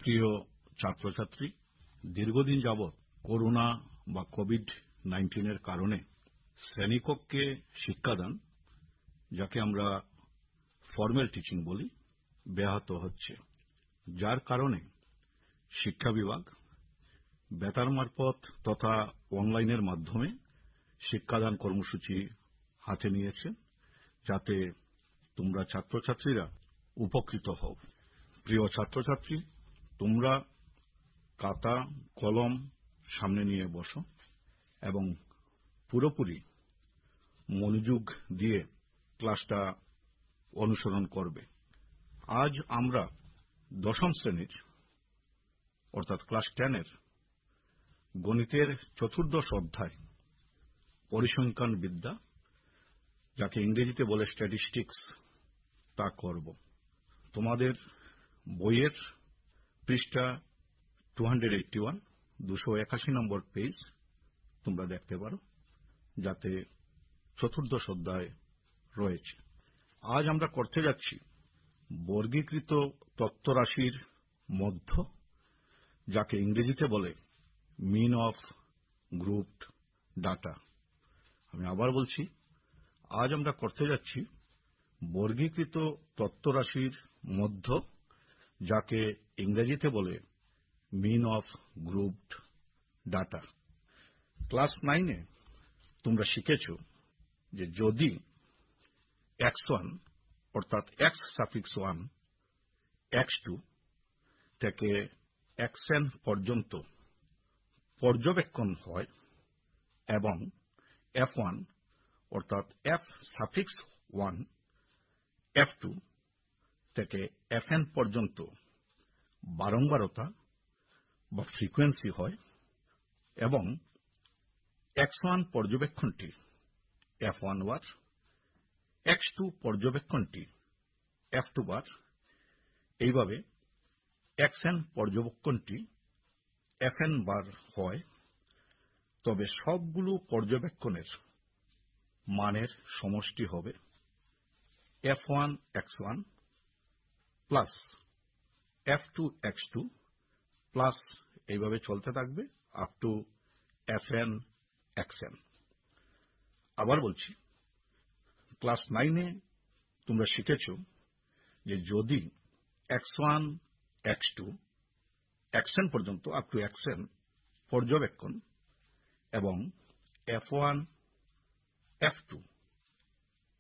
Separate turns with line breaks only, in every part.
প্রিয় ছাত্রছাত্রী, দীর্ঘদিন যাবৎ করোনা বা কোভিড-19 এর কারণে শ্রেণীকক্ষে শিক্ষাদান, যাকে আমরা ফরমাল টিচিং বলি, ব্যাহত হচ্ছে। যার কারণে শিক্ষা বিভাগ বেতার মারফত তথা অনলাইনের মাধ্যমে শিক্ষাদান কর্মসূচি হাতে নিয়েছে, যাতে তোমরা ছাত্রছাত্রীরা উপকৃত হও। প্রিয় ছাত্রছাত্রী, তোমরা খাতা কলম সামনে নিয়ে বসো এবং পুরোপুরি মনোযোগ দিয়ে ক্লাসটা অনুসরণ করবে। আজ আমরা দশম শ্রেণীর অর্থাৎ ক্লাস 10-এর গণিতের চতুর্দশ অধ্যায় পরিসংখ্যান বিদ্যা, যাকে ইংরেজিতে বলে স্ট্যাটিস্টিক্স, তা করব। তোমাদের বইয়ের পৃষ্ঠা 281, 281 নম্বর পেজ তোমরা দেখতে পারো, যাতে চতুর্দশ অধ্যায় রয়েছে। আজ আমরা করতে যাচ্ছি বর্গীকৃত তথ্যরাশির মধ্য, যাকে ইংরেজিতে বলে মিন অফ গ্রুপড ডাটা। আমি আবার বলছি, আজ আমরা করতে যাচ্ছি বর্গীকৃত তথ্যরাশির মধ্য, যাকে ইংরেজিতে বলে মিন অফ গ্রুপড ডাটা। ক্লাস 9-এ তোমরা শিখেছ যে যদি x1 অর্থাৎ x1 x2 থেকে xn পর্যন্ত পর্যবেক্ষণ হয় এবং f1 অর্থাৎ f1 f2 থেকে fn পর্যন্ত বারংবারতা বা ফ্রিকোয়েন্সি হয় এবং x1 পর্যবেক্ষণটি f1 বার, x2 পর্যবেক্ষণটি f2 বার, এইভাবে xn পর্যবেক্ষণটি fn বার হয়। তবে সবগুলো পর্যবেক্ষণের মানের সমষ্টি হবে f1 x1 plus f2 x2 plus এইভাবে চলতে থাকবে আপ টু fn xn। আবার বলছি, ক্লাস 9-এ তোমরা শিখেছ যে যদি x1 x2 xn পর্যন্ত আপ টু xn পর্যবেক্ষণ এবং f1 f2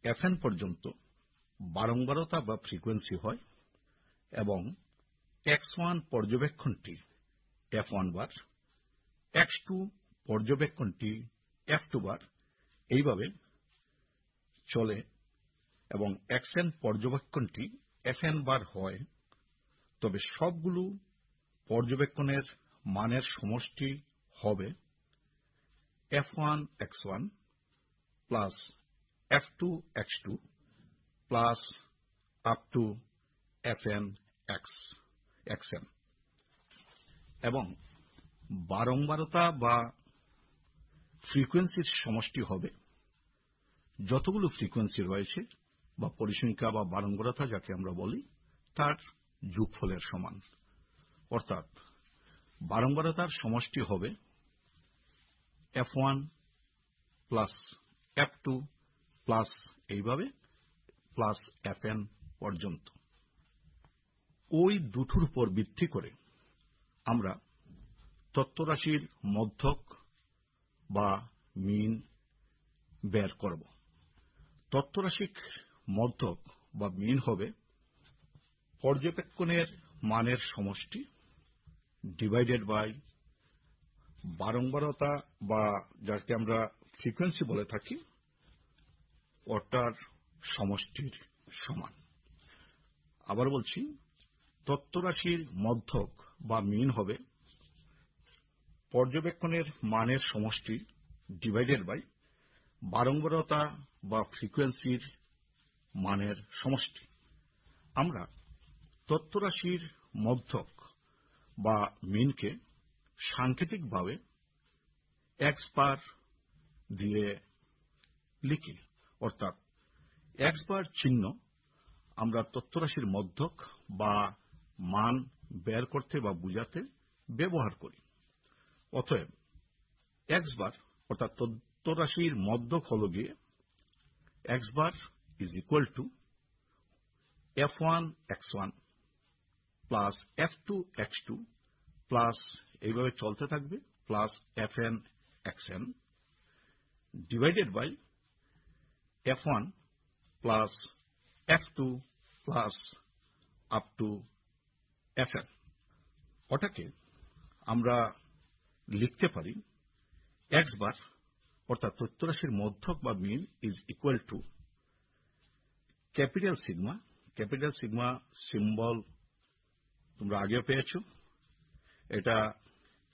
fn পর্যন্ত বারংবারতা বা ফ্রিকোয়েন্সি হয় এবং x1 পর্যবেক্ষণটি f1 বার, x2 পর্যবেক্ষণটি f2 বার, এইভাবে চলে এবং xn পর্যবেক্ষণটি fn বার হয়, তবে সবগুলো পর্যবেক্ষণের মানের সমষ্টি হবে f1 x1 plus f2 x2 plus up to fn xn। এবং বারংবারতা বা ফ্রিকোয়েন্সির সমষ্টি হবে যতগুলো ফ্রিকোয়েন্সি রয়েছে বা পরিসংখ্যা বা বারংবারতা যাকে আমরা বলি, তার যোগফলের সমান। অর্থাৎ বারংবারতার সমষ্টি হবে f1 প্লাস f2 প্লাস এইভাবে প্লাস fn পর্যন্ত। ওই দুটোর উপর ভিত্তি করে আমরা তথ্যরাশির মধ্যক বা মিন বের করব। তথ্যরাশির মধ্যক বা মিন হবে পর্যবেক্ষণের মানের সমষ্টি ডিভাইডেড বাই বারংবারতা বা যাকে আমরা ফ্রিকোয়েন্সি বলে থাকি, ওটার সমষ্টির সমান। আবার বলছি, তথ্যরাশির মধ্যক বা মিন হবে পর্যবেক্ষণের মানের সমষ্টি ডিভাইডেড বাই বারংবারতা বা ফ্রিকোয়েন্সির মানের সমষ্টি। আমরা তথ্যরাশির মধ্যক বা মিনকে সাংকেতিকভাবে x বার দিয়ে লিখি। অর্থাৎ x বার চিহ্ন আমরা তথ্যরাশির মধ্যক বা মান বের করতে বা বোঝাতে ব্যবহার করি। অতএব এক্স বার অর্থাৎ তথ্য রাশির মধ্যক হল গিয়ে x bar is equal to f1 x1 plus f2 x2 plus এইভাবে চলতে থাকবে plus fn xn divided by f1 plus f2 plus up to fn। ওটাকে আমরা লিখতে পারি এক্স বার অর্থাৎ তথ্য রাশির মধ্যক বা mean is equal to capital sigma symbol তোমরা আগেও পেয়েছ, এটা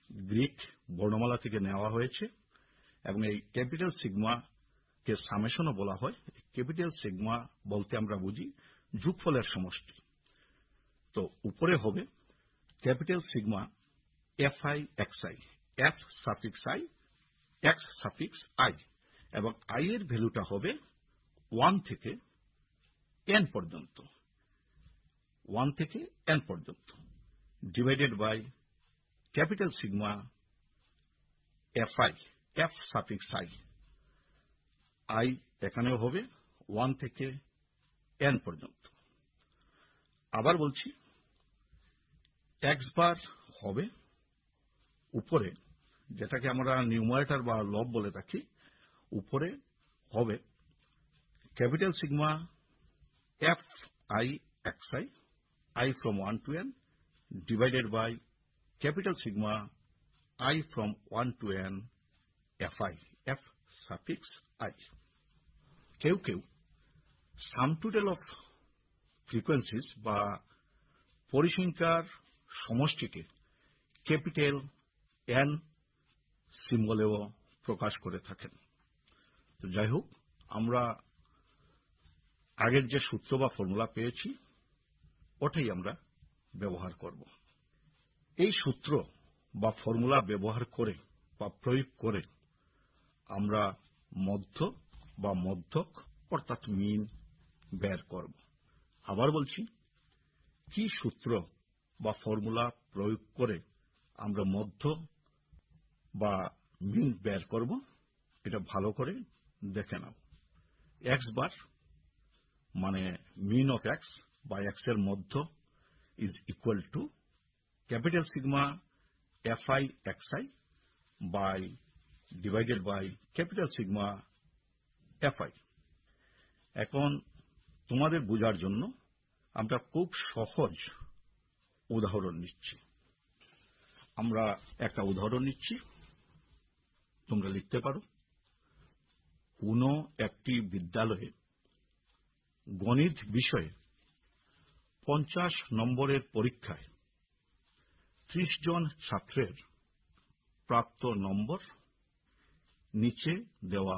গ্রিক বর্ণমালা থেকে নেওয়া হয়েছে এবং এই ক্যাপিটাল সিগমাকে সামেশনও বলা হয়। ক্যাপিটাল সিগমা বলতে আমরা বুঝি যোগফলের সমষ্টি। তো উপরে হবে capital sigma fi xi, f suffix i x suffix i, এবং i এর ভ্যালুটা হবে 1 থেকে n পর্যন্ত, 1 থেকে n পর্যন্ত, divided by capital sigma fi, f suffix i, i এখানেও হবে 1 থেকে n পর্যন্ত। আবার বলছি এক্স বার হবে উপরে, যেটাকে আমরা নিউমারেটর বা লব বলে থাকি, উপরে হবে capital sigma fi xi, i from 1 to n, divided by capital sigma I from 1 to n fi, f suffix i. কেউ কেউ সাম টোটাল অফ ফ্রিকোয়েন্সিস বা পরিসংখ্যার সমষ্টিকে ক্যাপিটাল এন সিম্বলেও প্রকাশ করে থাকেন। তো যাই হোক, আমরা আগের যে সূত্র বা ফর্মুলা পেয়েছি ওটাই আমরা ব্যবহার করব। এই সূত্র বা ফর্মুলা ব্যবহার করে বা প্রয়োগ করে আমরা মধ্য বা মধ্যক অর্থাৎ মিন বের করব। আবার বলছি, কি সূত্র বা ফর্মুলা প্রয়োগ করে আমরা মধ্য বা মিন বের করব এটা ভালো করে দেখে নাও। এক্স বার মানে মিন অফ এক্স বা এক্স এর মধ্য is equal to capital sigma fi xi by divided by capital sigma fi। এখন তোমাদের বোঝার জন্য আমরা খুব সহজ উদাহরণ নিচ্ছি। আমরা একটা উদাহরণ নিচ্ছি, তোমরা লিখতে পারো। কোনো একটি বিদ্যালয়ে গণিত বিষয়ে 50 নম্বরের পরীক্ষায় 30 জন ছাত্রের প্রাপ্ত নম্বর নিচে দেওয়া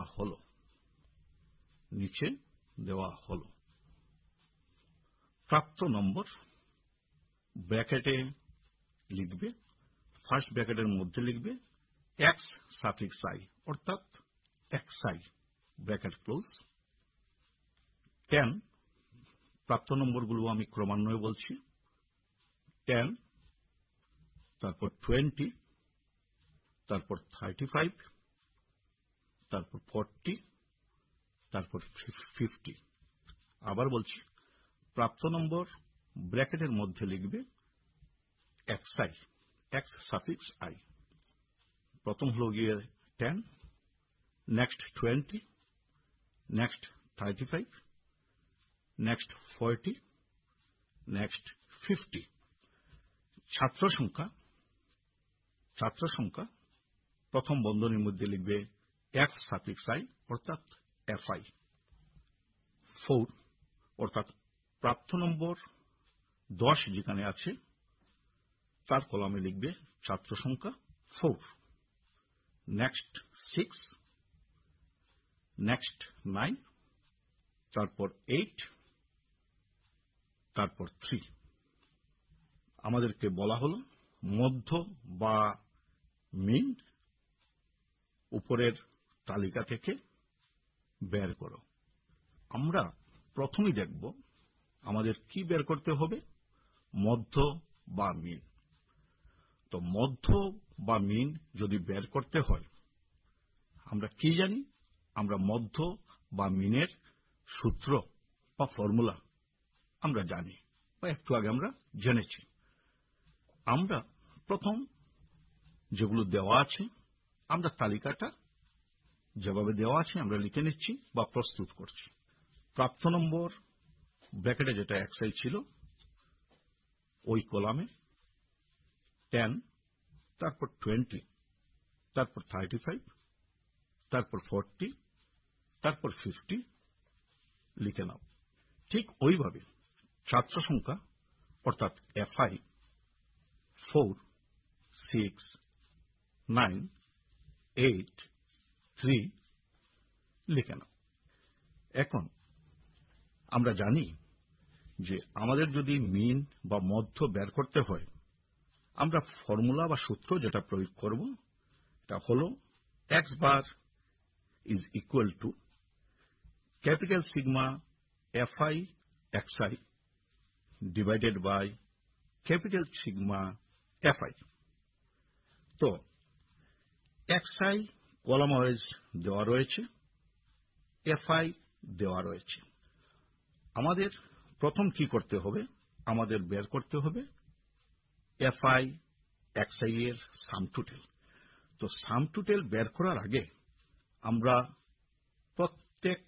হলো। প্রাপ্ত নম্বর ব্র্যাকেটে লিখবে, ফার্স্ট ব্র্যাকেটের মধ্যে লিখবে x সাফিক্স i অর্থাৎ xi ব্র্যাকেট ক্লোজ। 10 প্রাপ্ত নম্বরগুলো আমি ক্রমান্বয়ে বলছি, 10, তারপর 20, তারপর 35, তারপর 40, তারপর 50। আবার বলছি, প্রাপ্ত নম্বর ব্র্যাকেটের মধ্যে লিখবে xi, x সাফিক্স i। প্রথম হলো গিয়ে 10, নেক্সট 20, নেক্সট 35, নেক্সট 40, নেক্সট 50। ছাত্র সংখ্যা প্রথম বন্ধনীর মধ্যে লিখবে f সাফিক্স i অর্থাৎ fi। 4 অর্থাৎ প্রাপ্ত নম্বর 10 যেখানে আছে তার কলামে লিখবে ছাত্র সংখ্যা 4। নেক্সট 6, নেক্সট 9, তারপর 8, তারপর 3। আমাদেরকে বলা হলো মধ্য বা মিন উপরের তালিকা থেকে বের করো। আমরা প্রথমেই দেখব আমাদের কি বের করতে হবে, মধ্য বা মিন। তো মধ্য বা মিন যদি বের করতে হয় আমরা কি জানি? আমরা মধ্য বা মিনের সূত্র বা ফর্মুলা আমরা জানি, বা একটু আগে আমরা জেনেছি। আমরা প্রথম যেগুলো দেওয়া আছে আমরা তালিকাটা যেভাবে দেওয়া আছে আমরা লিখে নিচ্ছি বা প্রস্তুত করছি। প্রাপ্ত নম্বর ব্র্যাকেটে যেটা xi ছিল ওই কলামে 10, তারপর 20, তারপর 35, তারপর 40, তারপর 50 লিখে নাও। ঠিক ওইভাবে ছাত্র সংখ্যা অর্থাৎ fi 4, 6, 9, 8, 3 লিখে নাও। এখন আমরা জানি যে আমাদের যদি মিন বা মধ্য বের করতে হয় আমরা ফর্মুলা বা সূত্র যেটা প্রয়োগ করব এটা হলো x bar is equal to capital sigma fi xi divided by capital sigma fi। তো xi কলাম ওয়াইজ দেওয়া রয়েছে, fi দেওয়া রয়েছে। আমাদের প্রথম কি করতে হবে? আমাদের বের করতে হবে fi xi এর সাম টোটাল। তো সাম টোটাল বের করার আগে আমরা প্রত্যেক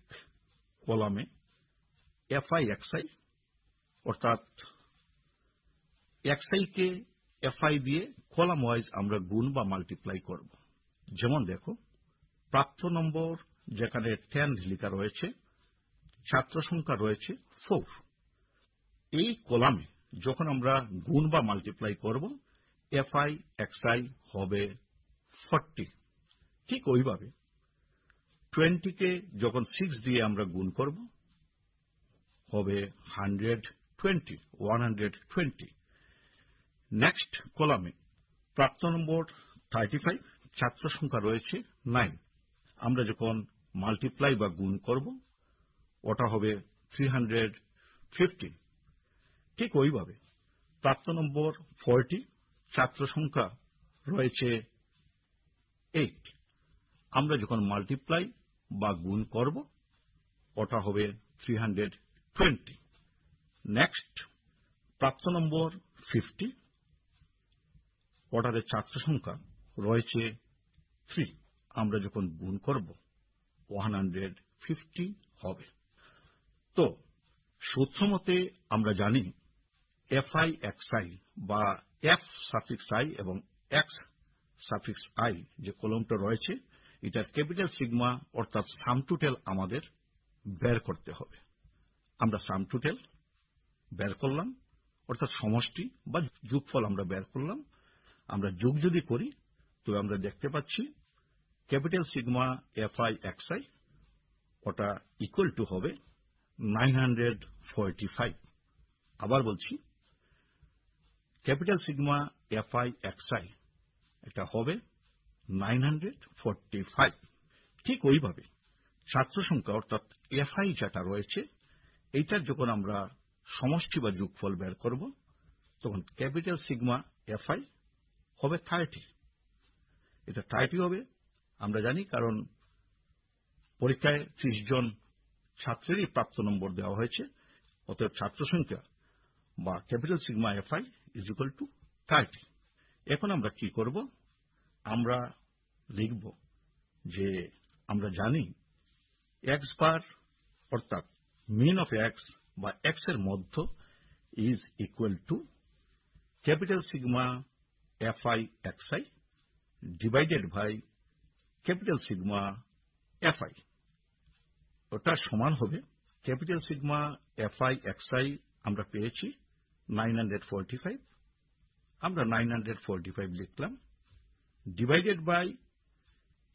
কলামে fi xi অর্থাৎ xi কে fi দিয়ে কলাম ওয়াইজ আমরা গুণ বা মাল্টিপ্লাই করব। যেমন দেখো প্রাপ্ত নম্বর যেখানে 10 লেখা রয়েছে, ছাত্র সংখ্যা রয়েছে 4। এই কলামে যখন আমরা গুণ বা মাল্টিপ্লাই করব fi xi হবে 40। ঠিক ওইভাবে 20 কে যখন 6 দিয়ে আমরা গুণ করব হবে 120। নেক্সট কলামে প্রাপ্ত নম্বর 35, ছাত্র সংখ্যা রয়েছে 9। আমরা যখন মাল্টিপ্লাই বা গুণ করব ওটা হবে 315। ঠিক ওইভাবে প্রাপ্ত নম্বর 40, ছাত্র সংখ্যা রয়েছে 8। আমরা যখন মাল্টিপ্লাই বা গুণ করব ওটা হবে 320। নেক্সট প্রাপ্ত নম্বর 50, ওটাতে ছাত্র সংখ্যা রয়েছে 3। আমরা যখন গুণ করব 150 হবে। তো সূত্র মতে আমরা জানি fi xi বা f সাফিক্স i এবং x সাফিক্স i যে কলমটা রয়েছে এটার ক্যাপিটাল সিগমা অর্থাৎ সাম টোটাল আমাদের বের করতে হবে। আমরা সাম টোটাল বের করলাম অর্থাৎ সমষ্টি বা যোগফল আমরা বের করলাম। আমরা যোগ যদি করি তবে আমরা দেখতে পাচ্ছি ক্যাপিটাল সিগমা fi xi ওটা ইকুয়াল টু হবে 945। আবার বলছি ক্যাপিটাল সিগমা fi xi এটা হবে 945। ঠিক ওইভাবে ছাত্র সংখ্যা অর্থাৎ fi যেটা রয়েছে এইটার যখন আমরা সমষ্টি বা যোগফল বের করব তখন ক্যাপিটাল সিগমা fi হবে 30। এটা 30 হবে আমরা জানি, কারণ পরীক্ষায় 30 জন ছাত্রেরই প্রাপ্ত নম্বর দেওয়া হয়েছে। অতএব ছাত্র সংখ্যা বা capital sigma fi is equal two 30। এখন আমরা কি করব? আমরা লিখব যে আমরা জানি x বার অর্থাৎ মিন অফ x বা x এর মধ্য is equal to capital sigma fi xi divided by capital sigma fi। ওটা সমান হবে ক্যাপিটাল সিগমা fi xi আমরা পেয়েছি 945, আমরা 945 লিখলাম, divided by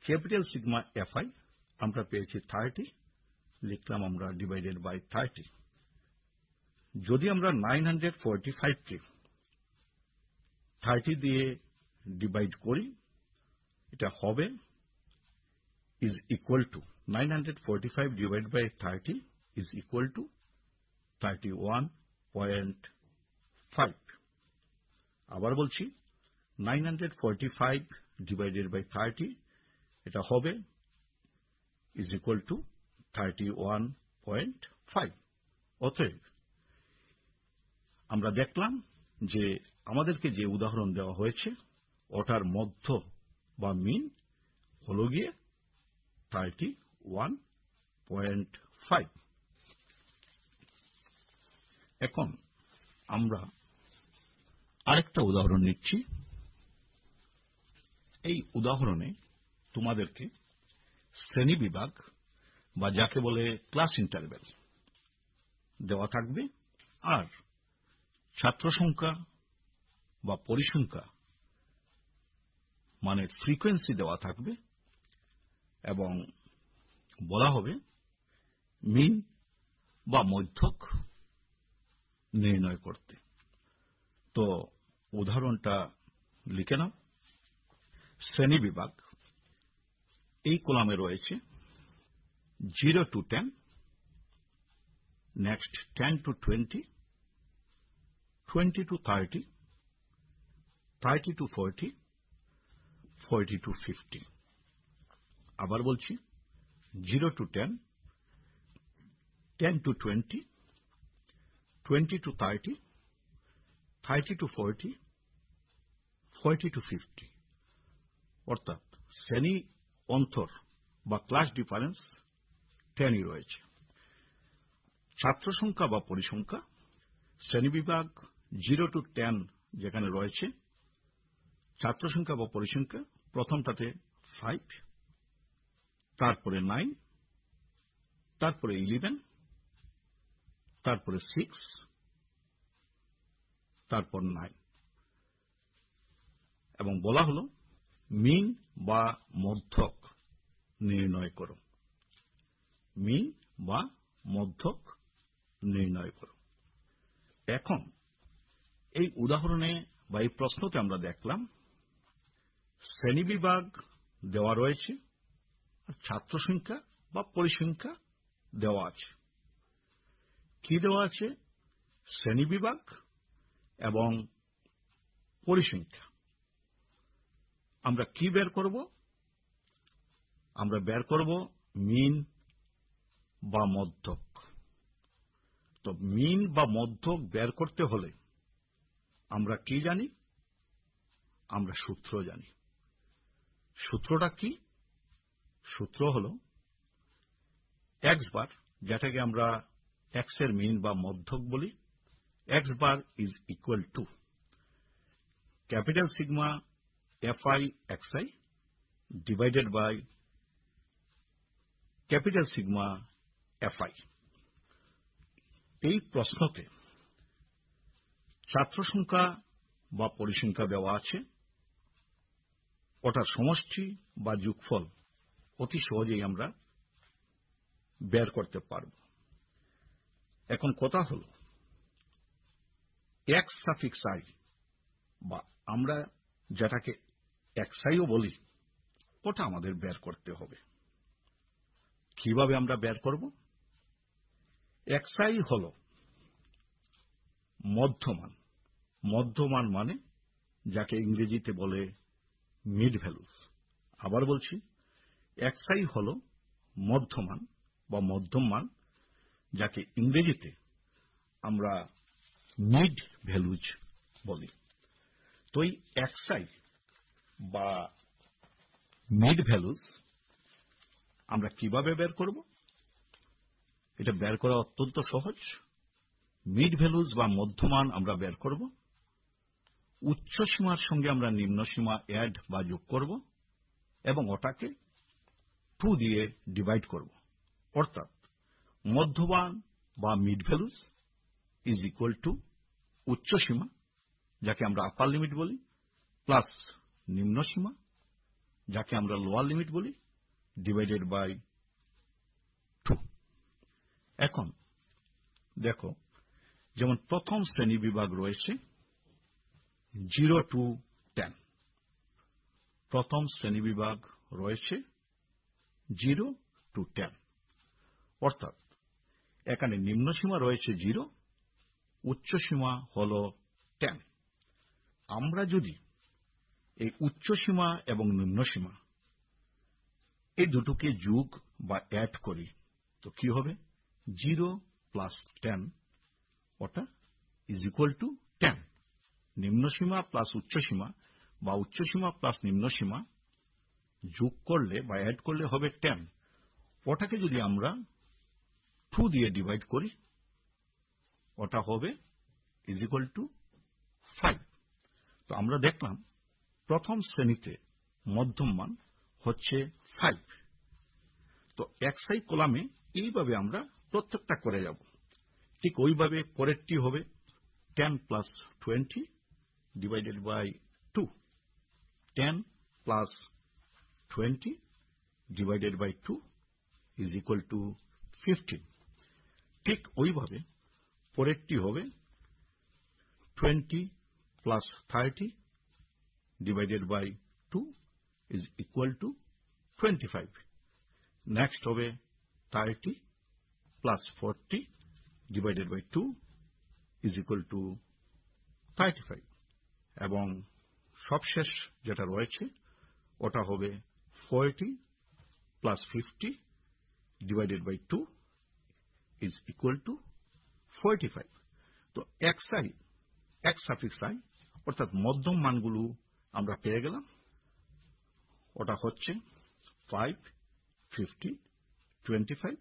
capital sigma fi আমরা পেয়েছি 30, লিখলাম আমরা ডিভাইডেড বাই 30। যদি আমরা 945 কে 30 দিয়ে ডিভাইড করি এটা হবে is equal to 945 divided by 30 is equal to 31.5। আবার বলছি 945 ডিভাইডেড বাই 30 এটা হবে ইজ ইকুয়াল টু 31.5। অতএব আমরা দেখলাম যে আমাদেরকে যে উদাহরণ দেওয়া হয়েছে ওটার মধ্য বা মিন হলো গিয়ে 31.5। এখন আমরা আরেকটা উদাহরণ নিচ্ছি। এই উদাহরণে তোমাদেরকে শ্রেণীবিভাগ বা যাকে বলে ক্লাস ইন্টারভ্যাল দেওয়া থাকবে, আর ছাত্র সংখ্যা বা পরিসংখ্যা মানে ফ্রিকোয়েন্সি দেওয়া থাকবে এবং বলা হবে মিন বা মধ্যক নির্ণয় করতে। তো উদাহরণটা লিখে নাও। শ্রেণীবিভাগ এই কলামে রয়েছে 0 to 10, next 10 to 20, 20 to 30, 30 to 40, 40 to 50। আবার বলছি 0 to 10, 10 to 20, 20 to 30, 30 to 40, 40 to 50। অর্থাৎ শ্রেণী অন্তর বা ক্লাস ডিফারেন্স 10ই রয়েছে। ছাত্র সংখ্যা বা পরিসংখ্যা শ্রেণীবিভাগ 0 to 10 যেখানে রয়েছে, ছাত্র সংখ্যা বা পরিসংখ্যা প্রথমটাতে 5, তারপরে 9, তারপরে 11, তারপরে 6, তারপর 9 এবং বলা হলো মিন বা মধ্যক নির্ণয় করো। মিন বা মধ্যক নির্ণয় করো। এখন এই উদাহরণে বা এই প্রশ্নতে আমরা দেখলাম শ্রেণীবিভাগ দেওয়া রয়েছে আর ছাত্র সংখ্যা বা পরিসংখ্যা দেওয়া আছে। কি দেওয়া আছে? শ্রেণীবিভাগ এবং পরিসংখ্যা। আমরা কি বের করব? আমরা বের করব মিন বা মধ্যক। তো মিন বা মধ্যক বের করতে হলে আমরা কি জানি? আমরা সূত্র জানি। সূত্রটা কি? সূত্র হল এক্স বার, যেটাকে আমরা এক্স এর মিন বা মধ্যক বলি। X bar is equal to capital sigma FI XI divided by capital sigma FI. এই প্রশ্নতে ছাত্র সংখ্যা বা পরিসংখ্যা দেওয়া আছে, ওটার সমষ্টি বা যোগফল অতি সহজেই আমরা বের করতে পারব। এখন কথা হল এক্স সাফিক্স আই বা আমরা যেটাকে এক্সআইও বলি, ওটা আমাদের বের করতে হবে। কিভাবে আমরা বের করব? এক্সআই হল মধ্যমান। মধ্যমান মানে যাকে ইংরেজিতে বলে মিড ভ্যালুস। আবার বলছি এক্সআই হল মধ্যমান বা মধ্যম মান, যাকে ইংরেজিতে আমরা মিড ভ্যালুজ বলি। তো এই এক্সআই বা মিড ভ্যালুজ আমরা কিভাবে বের করব? এটা বের করা অত্যন্ত সহজ। মিড ভ্যালুজ বা মধ্যমান আমরা বের করব, উচ্চ সীমার সঙ্গে আমরা নিম্ন সীমা অ্যাড বা যোগ করব এবং ওটাকে 2 দিয়ে ডিভাইড করব। অর্থাৎ মধ্যমান বা mid values is equal two উচ্চ সীমা, যাকে আমরা আপার লিমিট বলি, প্লাস নিম্ন সীমা, যাকে আমরা লোয়ার লিমিট বলি, ডিভাইডেড বাই 2। এখন দেখো, যেমন প্রথম শ্রেণী বিভাগ রয়েছে 0 to 10। প্রথম শ্রেণী বিভাগ রয়েছে 0 to 10। অর্থাৎ এখানে নিম্ন সীমা রয়েছে 0, উচ্চ সীমা হল 10। আমরা যদি এই উচ্চ সীমা এবং নিম্ন সীমা এই দুটোকে যোগ বা অ্যাড করি তো কি হবে 0 প্লাস 10 ওটা ইজ ইকুয়াল টু 10 নিম্ন সীমা প্লাস উচ্চ সীমা বা উচ্চ সীমা প্লাস নিম্ন সীমা যোগ করলে বা অ্যাড করলে হবে 10 ওটাকে যদি আমরা 2 দিয়ে ডিভাইড করি ওটা হবে ইজ ইকুয়াল টু 5 তো আমরা দেখলাম প্রথম শ্রেণীতে মধ্যম মান হচ্ছে 5 তো xi কলামে এইভাবে আমরা প্রত্যেকটা করে যাব ঠিক ওইভাবে পরেরটি হবে 10 plus 20 divided by 2 10 plus 20 divided by 2 is equal to 15 ঠিক ওইভাবে পরেরটি হবে 20 plus 30 divided by 2 is equal to 25 next হবে 30 plus 40 divided by 2 is equal to 35 এবং সবশেষ যেটা রয়েছে ওটা হবে 40 plus 50 divided by 2 is equal to 45 তো xi x suffix i অর্থাৎ মধ্যম মানগুলো আমরা পেয়ে গেলাম ওটা হচ্ছে 5 50 25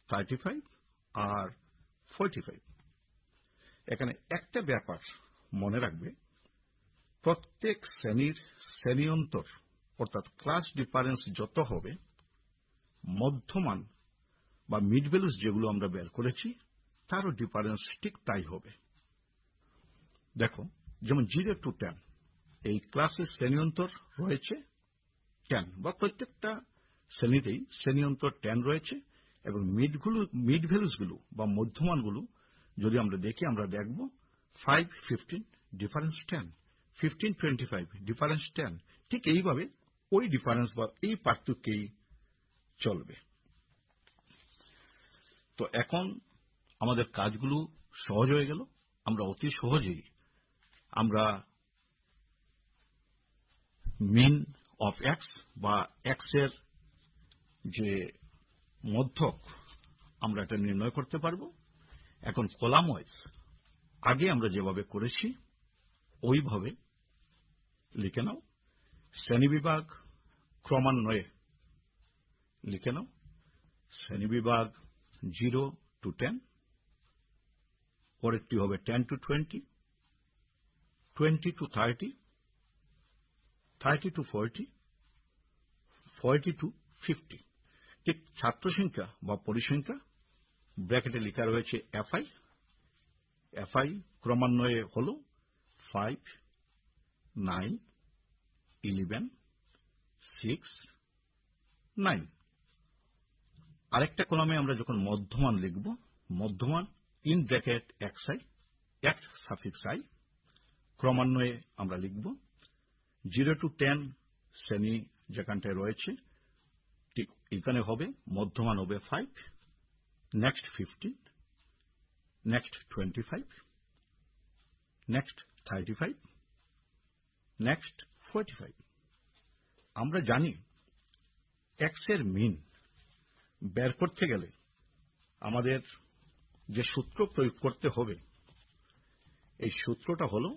35 আর 45 এখানে একটা ব্যাপার মনে রাখবে প্রত্যেক শ্রেণীর শ্রেণীন্তর অর্থাৎ ক্লাস ডিফারেন্স যত হবে মধ্যমান বা মিড ভ্যালুস যেগুলো আমরা বের করেছি তারও ডিফারেন্স ঠিক তাই হবে দেখো যেমন 0 to 10 এই ক্লাসের শ্রেণীন্তর রয়েছে 10 বা প্রত্যেকটা শ্রেণীতেই শ্রেণীন্তর 10 রয়েছে এবং মিড ভ্যালুসগুলো বা মধ্যমানগুলো যদি আমরা দেখি আমরা দেখব 5 15 ডিফারেন্স 10 15 25 ডিফারেন্স 10 ঠিক এইভাবে ওই ডিফারেন্স বা এই পার্থক্যই চলবে তো এখন আমাদের কাজগুলো সহজ হয়ে গেল আমরা অতি সহজেই আমরা মিন অফ এক্স বা এক্স এর যে মধ্যক আমরা এটা নির্ণয় করতে পারবো এখন কলাম ওয়াইজ আগে আমরা যেভাবে করেছি ওইভাবে লিখে নাও শ্রেণীবিভাগ ক্রমান্বয়ে লিখে নাও শ্রেণীবিভাগ 0 to 10 পরেরটি হবে 10 to 20 20 to 30 30 to 40 40 to 50 ঠিক ছাত্র সংখ্যা বা পরিসংখ্যা ব্র্যাকেটে লেখা রয়েছে fi ক্রমান্বয়ে হলো 5 9 11 6 9 আরেকটা কলামে আমরা যখন মধ্যমান লিখব মধ্যমান in bracket xi x suffix i ক্রমান্বয়ে আমরা লিখব 0 to 10 শ্রেণী যেখানটায় রয়েছে ঠিক এখানে হবে মধ্যমান হবে 5 নেক্সট 15 নেক্সট 25 নেক্সট 35 নেক্সট 45 আমরা জানি x এর মিন বের করতে গেলে আমাদের যে সূত্র প্রয়োগ করতে হবে এই সূত্রটা হলো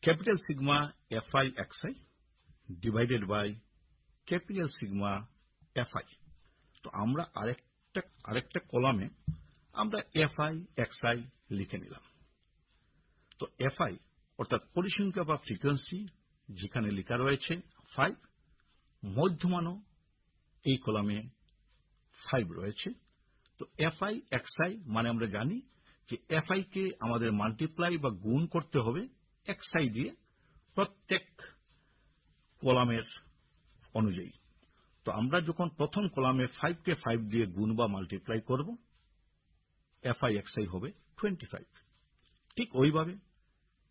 capital sigma fi xi divided by capital sigma fi তো আমরা আরেকটা কলামে আমরা fi xi লিখে নিলাম তো fi অর্থাৎ পরিসংখ্যা বা ফ্রিকোয়েন্সি যেখানে লেখা রয়েছে 5 মধ্যমানও এই কলামে 5 রয়েছে তো fi xi মানে আমরা জানি যে fi কে আমাদের মাল্টিপ্লাই বা গুণ করতে হবে xi দিয়ে প্রত্যেক কলামের অনুযায়ী তো আমরা যখন প্রথম কলামে 5 কে 5 দিয়ে গুণ বা মাল্টিপ্লাই করব fi xi হবে 25 ঠিক ওইভাবে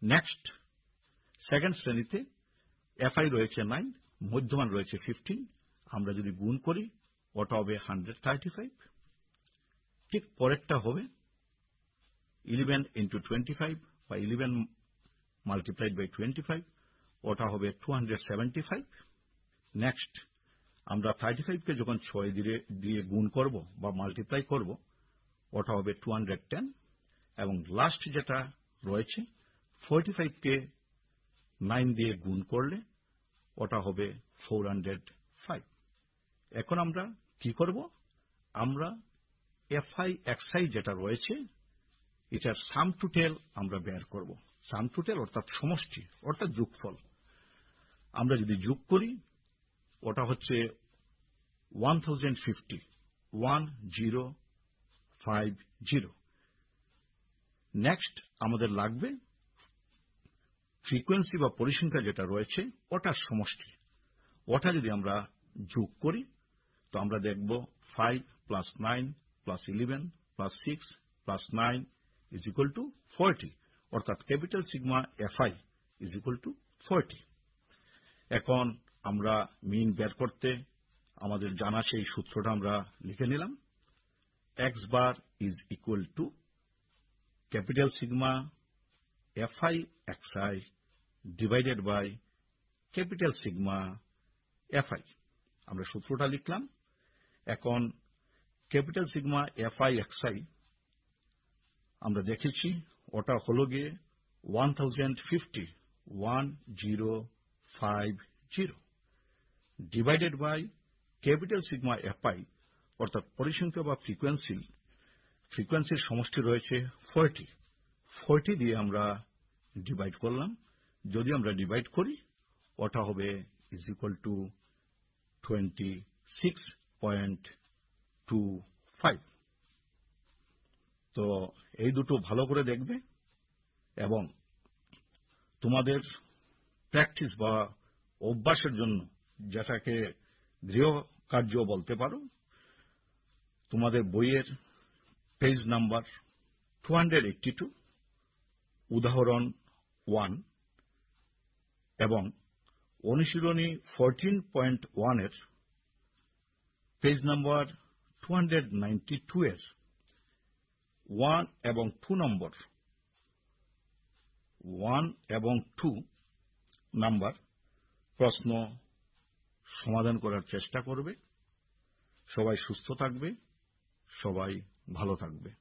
নেক্সট সেকেন্ড শ্রেণীতে fi রয়েছে 9 মধ্যমান রয়েছে 15 আমরা যদি গুণ করি ওটা হবে 135 ঠিক পরেরটা হবে 11 into 25 বা 11 মাল্টিপ্লাইড বাই 25, ওটা হবে 275। নেক্সট আমরা 35কে যখন 6 দিয়ে গুণ করব বা মাল্টিপ্লাই করব, ওটা হবে 210। এবং লাস্ট যেটা রয়েছে 45কে 9 দিয়ে গুণ করলে ওটা হবে 405। এখন আমরা কি করব? আমরা FI XI যেটা রয়েছে এটার সাম টোটাল আমরা বের করব। সাম টোটাল অর্থাৎ সমষ্টি, অর্থাৎ যোগফল। আমরা যদি যোগ করি ওটা হচ্ছে 1050, 1050। নেক্সট আমাদের লাগবে ফ্রিকোয়েন্সি বা পরিসংখ্যা যেটা রয়েছে ওটার সমষ্টি। ওটা যদি আমরা যোগ করি তো আমরা দেখব 5 plus 9 plus 11 plus 6 plus 9 is equal two 40, অর্থাৎ capital sigma FI is equal two 40। এখন আমরা মিন বের করতে আমাদের জানা সেই সূত্রটা আমরা লিখে নিলাম। X bar is equal to capital sigma FI XI divided by capital sigma FI। আমরা সূত্রটা লিখলাম। এখন ক্যাপিটাল সিগমা FI XI আমরা দেখেছি ওটা হলো গিয়ে 1050 divided by capital sigma FI, অর্থাৎ পরিসংখ্যা বা ফ্রিকোয়েন্সির সমষ্টি রয়েছে 40 দিয়ে আমরা ডিভাইড করলাম। যদি আমরা ডিভাইড করি ওটা হবে ইজ ইকুয়াল টু 26.25। তো এই দুটো ভালো করে দেখবে এবং তোমাদের প্র্যাকটিস বা অভ্যাসের জন্য, যেটাকে গৃহ কার্য বলতে পারো, তোমাদের বইয়ের পেজ নাম্বার 282 উদাহরণ 1 এবং অনুশীলনী 14.1 এর পেজ নাম্বার 292 এর 1 এবং 2 নম্বর 1 এবং 2 নাম্বার প্রশ্ন সমাধান করার চেষ্টা করবে। সবাই সুস্থ থাকবে, সবাই ভালো থাকবে।